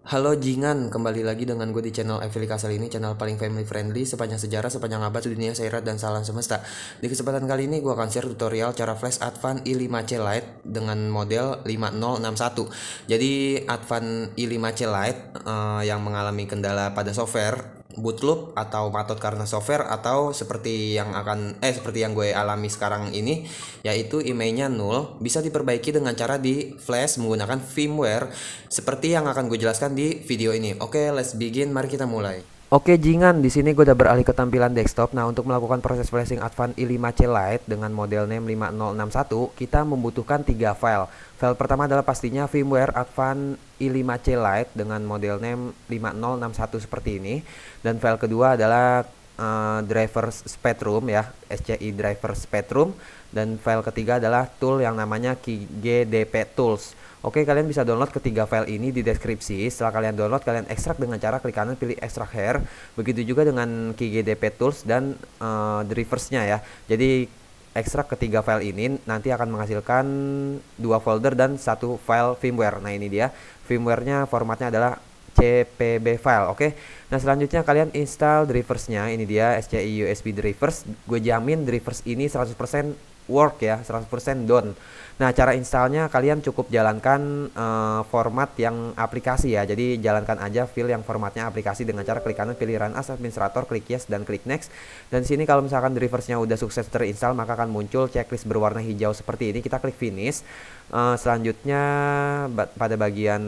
Halo Jingan, kembali lagi dengan gue di channel Evili Kasel ini, channel paling family friendly sepanjang sejarah, sepanjang abad, dunia seirat dan salam semesta. Di kesempatan kali ini gue akan share tutorial cara flash Advan i5C Lite dengan model 5061. Jadi Advan i5C Lite yang mengalami kendala pada software bootloop atau matot karena software, atau seperti yang gue alami sekarang ini, yaitu emailnya null, bisa diperbaiki dengan cara di flash menggunakan firmware seperti yang akan gue jelaskan di video ini. Oke, let's begin. Mari kita mulai. Oke, Jingan, di sini gue udah beralih ke tampilan desktop. Nah, untuk melakukan proses flashing Advan i5C Lite dengan model name 5061, kita membutuhkan 3 file. File pertama adalah pastinya firmware Advan i5C Lite dengan model name 5061 seperti ini. Dan file kedua adalah driver Spectrum ya, SCI driver Spectrum. Dan file ketiga adalah tool yang namanya KGDP Tools. Oke, kalian bisa download ketiga file ini di deskripsi. Setelah kalian download, kalian ekstrak dengan cara klik kanan pilih extract here. Begitu juga dengan KGDP Tools dan drivers-nya ya. Jadi ekstrak ketiga file ini nanti akan menghasilkan 2 folder dan 1 file firmware. Nah, ini dia. Firmware-nya formatnya adalah CPB file. Oke. Nah, selanjutnya kalian install drivers-nya. Ini dia SCI USB drivers. Gue jamin drivers ini 100% work ya, 100% done. Nah, cara installnya kalian cukup jalankan format yang aplikasi ya. Jadi jalankan aja file yang formatnya aplikasi dengan cara klik kanan pilih run as administrator, klik yes dan klik next. Dan sini kalau misalkan driversnya udah sukses terinstall, maka akan muncul checklist berwarna hijau seperti ini. Kita klik finish. Selanjutnya pada bagian,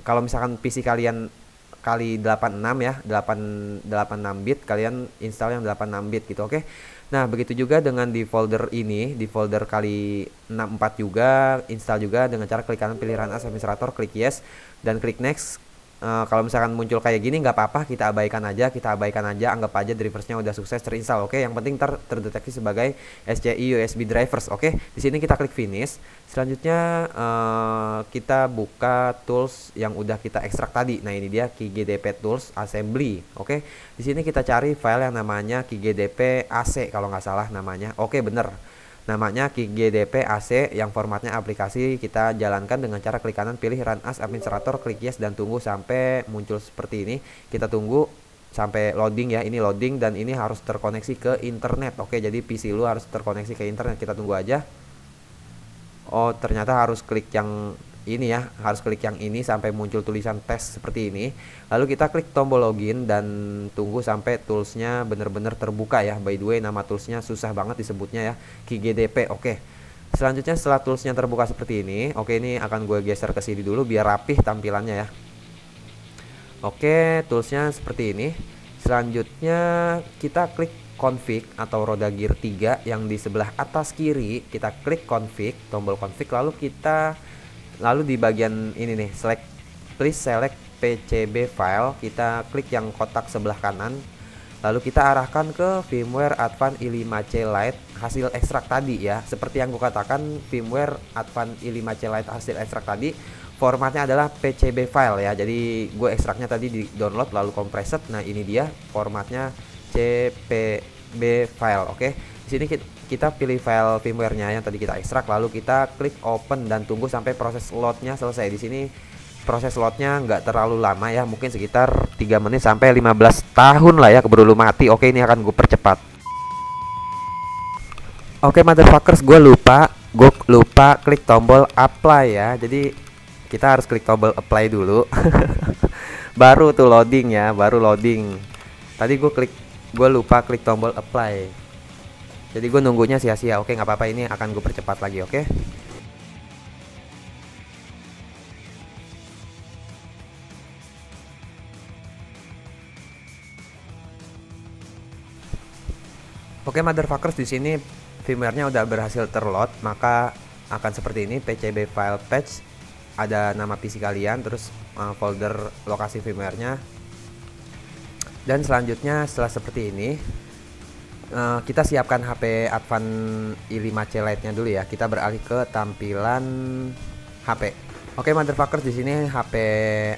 kalau misalkan PC kalian kali 86 ya, 86 bit, kalian install yang 86 bit gitu. Oke. Nah, begitu juga dengan di folder ini, di folder kali 64 juga, install juga dengan cara klik kanan pilih run as administrator, klik yes dan klik next. Kalau misalkan muncul kayak gini nggak apa-apa, kita abaikan aja, anggap aja driversnya udah sukses terinstall. Oke, yang penting terdeteksi sebagai SCI USB drivers. Oke, di sini kita klik finish. Selanjutnya kita buka tools yang udah kita ekstrak tadi. Nah, ini dia KGDP Tools Assembly. Oke, di sini kita cari file yang namanya KGDP AC kalau nggak salah namanya. Oke, bener. Namanya KGDP AC yang formatnya aplikasi. Kita jalankan dengan cara klik kanan pilih run as administrator, klik yes dan tunggu sampai muncul seperti ini. Kita tunggu sampai loading ya. Ini loading dan ini harus terkoneksi ke internet. Oke, jadi PC lu harus terkoneksi ke internet. Kita tunggu aja. Oh, ternyata harus klik yang ini ya, harus klik yang ini sampai muncul tulisan tes seperti ini. Lalu kita klik tombol login dan tunggu sampai toolsnya benar-benar terbuka ya. By the way, nama toolsnya susah banget disebutnya ya, KGDP. Oke, selanjutnya setelah toolsnya terbuka seperti ini, oke, ini akan gue geser ke sini dulu biar rapih tampilannya ya. Oke, toolsnya seperti ini. Selanjutnya kita klik config atau roda gear 3 yang di sebelah atas kiri. Kita klik config, tombol config, lalu di bagian ini nih, please select PCB file. Kita klik yang kotak sebelah kanan. Lalu kita arahkan ke firmware Advan i5C Lite hasil ekstrak tadi ya. Seperti yang gue katakan, firmware Advan i5C Lite hasil ekstrak tadi formatnya adalah PCB file ya. Jadi gue ekstraknya tadi di download lalu compressed. Nah, ini dia formatnya CPB file. Oke. Di sini kita pilih file firmware-nya yang tadi kita ekstrak, lalu kita klik open dan tunggu sampai proses load-nya selesai. Di sini proses load-nya nggak terlalu lama ya, mungkin sekitar 3 menit sampai 15 tahun lah ya keburu lu mati. Oke, ini akan gue percepat. Oke, motherfuckers, gue lupa klik tombol apply ya. Jadi kita harus klik tombol apply dulu. Baru tuh loading ya, baru loading. Tadi gue lupa klik tombol apply. Jadi gue nunggunya sia-sia. Oke, nggak apa-apa, ini akan gue percepat lagi. Oke. Oke, motherfuckers, di sini firmware-nya udah berhasil terload, maka akan seperti ini PCB file patch. Ada nama PC kalian, terus folder lokasi firmware-nya. Dan selanjutnya setelah seperti ini, kita siapkan HP Advan i5C Lite-nya dulu ya. Kita beralih ke tampilan HP. Oke, motherfuckers, di sini HP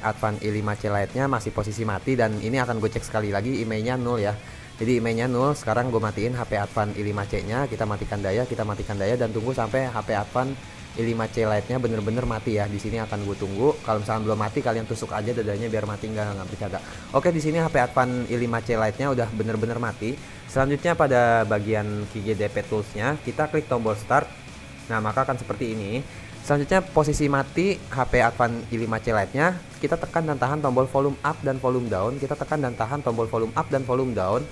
Advan i5C Lite-nya masih posisi mati dan ini akan gue cek sekali lagi, emailnya nol ya. Jadi emailnya nol. Sekarang gue matiin HP Advan i5C-nya, kita matikan daya dan tunggu sampai HP Advan i5C Lite-nya bener-bener mati ya. Di sini akan gue tunggu. Kalau misalkan belum mati, kalian tusuk aja dadanya biar mati, nggak bercanda. Oke, di sini HP Advan i5C Lite-nya udah bener-bener mati. Selanjutnya pada bagian QGDP Tools-nya, kita klik tombol start. Nah, maka akan seperti ini. Selanjutnya posisi mati HP Advan i5C Lite-nya, kita tekan dan tahan tombol volume up dan volume down. Kita tekan dan tahan tombol volume up dan volume down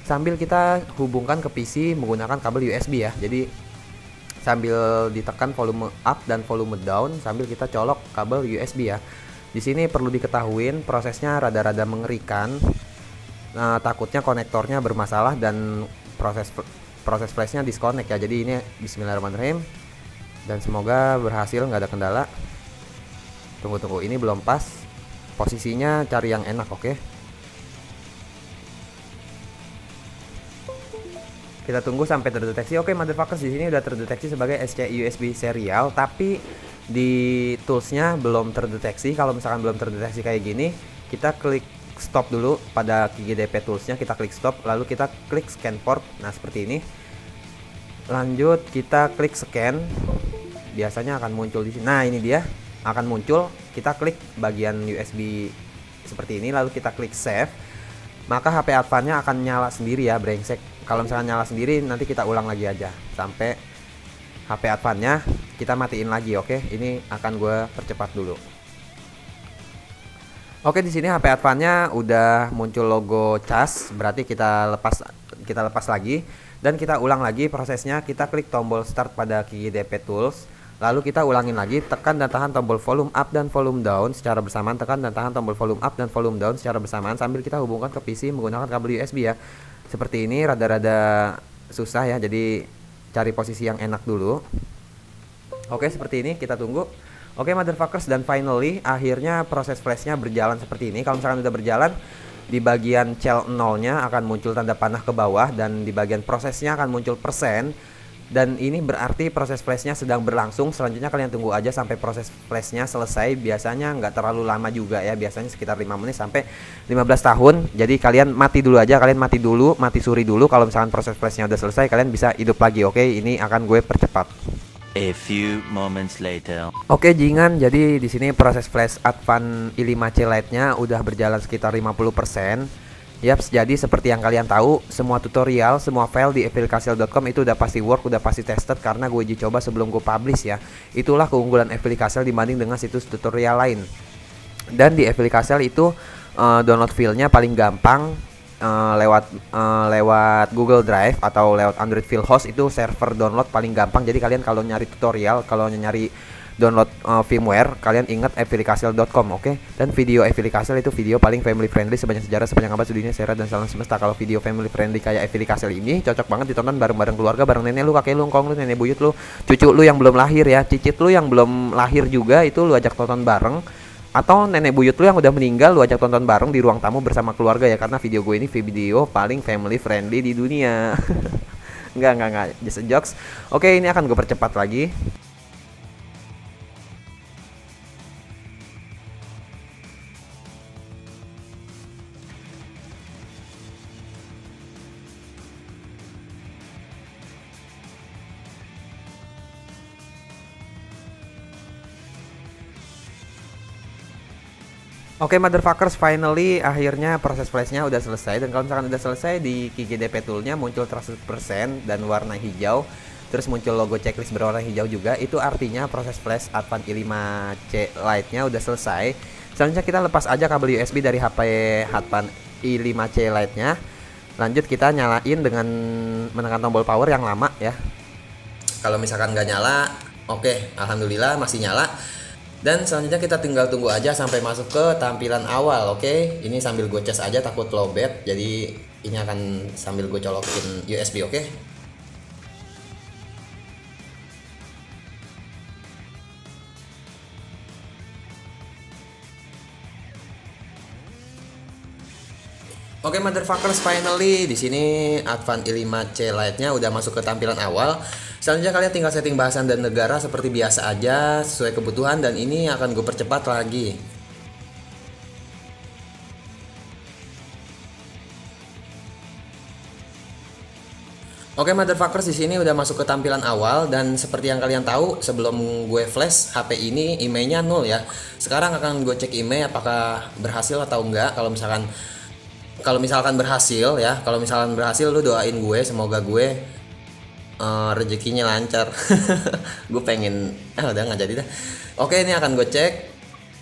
sambil kita hubungkan ke PC menggunakan kabel USB ya. Jadi sambil ditekan volume up dan volume down sambil kita colok kabel USB ya. Di sini perlu diketahuin prosesnya rada-rada mengerikan. Takutnya konektornya bermasalah dan proses flashnya disconnect ya. Jadi ini bismillahirrahmanirrahim dan semoga berhasil, nggak ada kendala. Tunggu, ini belum pas. Posisinya cari yang enak, oke? Kita tunggu sampai terdeteksi. Oke, motherfuckers, di sini udah terdeteksi sebagai SCI USB serial, tapi di toolsnya belum terdeteksi. Kalau misalkan belum terdeteksi kayak gini, kita klik stop dulu pada QGDP toolsnya, kita klik stop, lalu kita klik scan port. Nah, seperti ini. Lanjut kita klik scan. Biasanya akan muncul di sini. Nah, ini dia akan muncul. Kita klik bagian USB seperti ini, lalu kita klik save. Maka HP Advan-nya akan nyala sendiri ya, brengsek. Kalau misalnya nyala sendiri, nanti kita ulang lagi aja sampai HP Advan-nya kita matiin lagi, oke? Ini akan gue percepat dulu. Oke, di sini HP Advan-nya udah muncul logo cas, berarti kita lepas lagi dan kita ulang lagi prosesnya. Kita klik tombol start pada QGDP Tools. Lalu kita ulangin lagi, tekan dan tahan tombol volume up dan volume down secara bersamaan, tekan dan tahan tombol volume up dan volume down secara bersamaan sambil kita hubungkan ke PC menggunakan kabel USB ya. Seperti ini, rada-rada susah ya, jadi cari posisi yang enak dulu. Oke, seperti ini, kita tunggu. Oke, motherfuckers, dan finally akhirnya proses flashnya berjalan seperti ini. Kalau misalkan udah berjalan, di bagian cell 0-nya akan muncul tanda panah ke bawah dan di bagian prosesnya akan muncul persen. Dan ini berarti proses flashnya sedang berlangsung. Selanjutnya kalian tunggu aja sampai proses flashnya selesai. Biasanya nggak terlalu lama juga ya, biasanya sekitar 5 menit sampai 15 tahun. Jadi kalian mati dulu aja, mati suri dulu. Kalau misalkan proses flashnya udah selesai, kalian bisa hidup lagi. Oke, ini akan gue percepat. A few moments later. Oke, jingan, jadi di sini proses flash Advan i5C Lite-nya udah berjalan sekitar 50%. Yaps, jadi seperti yang kalian tahu, semua tutorial, semua file di evilicasel.com itu udah pasti work, udah pasti tested karena gue uji coba sebelum gue publish ya. Itulah keunggulan Evilicasel dibanding dengan situs tutorial lain. Dan di Evilicasel itu download filenya paling gampang lewat Google Drive atau lewat Android File Host. Itu server download paling gampang. Jadi kalian kalau nyari tutorial, kalau nyari download firmware, kalian ingat evilicasel.com, oke? Dan video Evilicasel itu video paling family friendly sepanjang sejarah, sepanjang abad, dunia, sejarah dan salam semesta. Kalau video family friendly kayak Evilicasel ini cocok banget ditonton bareng-bareng keluarga, bareng nenek lu, kakek lu, engkong lu, nenek buyut lu, cucu lu yang belum lahir ya, cicit lu yang belum lahir juga, itu lu ajak tonton bareng. Atau nenek buyut lu yang udah meninggal, lu ajak tonton bareng di ruang tamu bersama keluarga ya, karena video gue ini video paling family friendly di dunia. Enggak, just a jokes. Oke, ini akan gue percepat lagi. Oke, motherfuckers, finally akhirnya proses flashnya udah selesai. Dan kalau misalkan udah selesai, di QGDP toolnya muncul 100% dan warna hijau. Terus muncul logo checklist berwarna hijau juga. Itu artinya proses flash Advan i5C Lite-nya udah selesai. Selanjutnya kita lepas aja kabel USB dari HP Advan i5C Lite-nya. Lanjut kita nyalain dengan menekan tombol power yang lama ya. Kalau misalkan nggak nyala, oke, alhamdulillah masih nyala. Dan selanjutnya kita tinggal tunggu aja sampai masuk ke tampilan awal, oke? Ini sambil gue cas aja, takut lowbat, jadi ini akan sambil gue colokin USB, oke? Oke, motherfuckers, finally di sini Advan i5C Lite-nya udah masuk ke tampilan awal. Selanjutnya kalian tinggal setting bahasan dan negara seperti biasa aja sesuai kebutuhan, dan ini akan gue percepat lagi. Oke, motherfuckers, di sini udah masuk ke tampilan awal, dan seperti yang kalian tahu, sebelum gue flash HP ini emailnya 0 ya. Sekarang akan gue cek email apakah berhasil atau enggak. Kalau misalkan berhasil ya, kalau misalkan berhasil, lu doain gue semoga gue rezekinya lancar. Gue pengen udah nggak jadi dah. Oke, ini akan gue cek.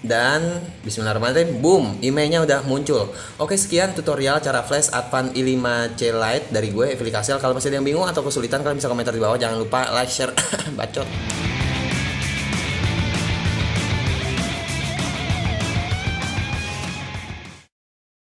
Dan bismillahirrahmanirrahim, boom, emailnya udah muncul. Oke, sekian tutorial cara flash Advan i5C Lite dari gue, Evilikasel. Kalau masih ada yang bingung atau kesulitan, kalian bisa komentar di bawah. Jangan lupa like, share, bacot.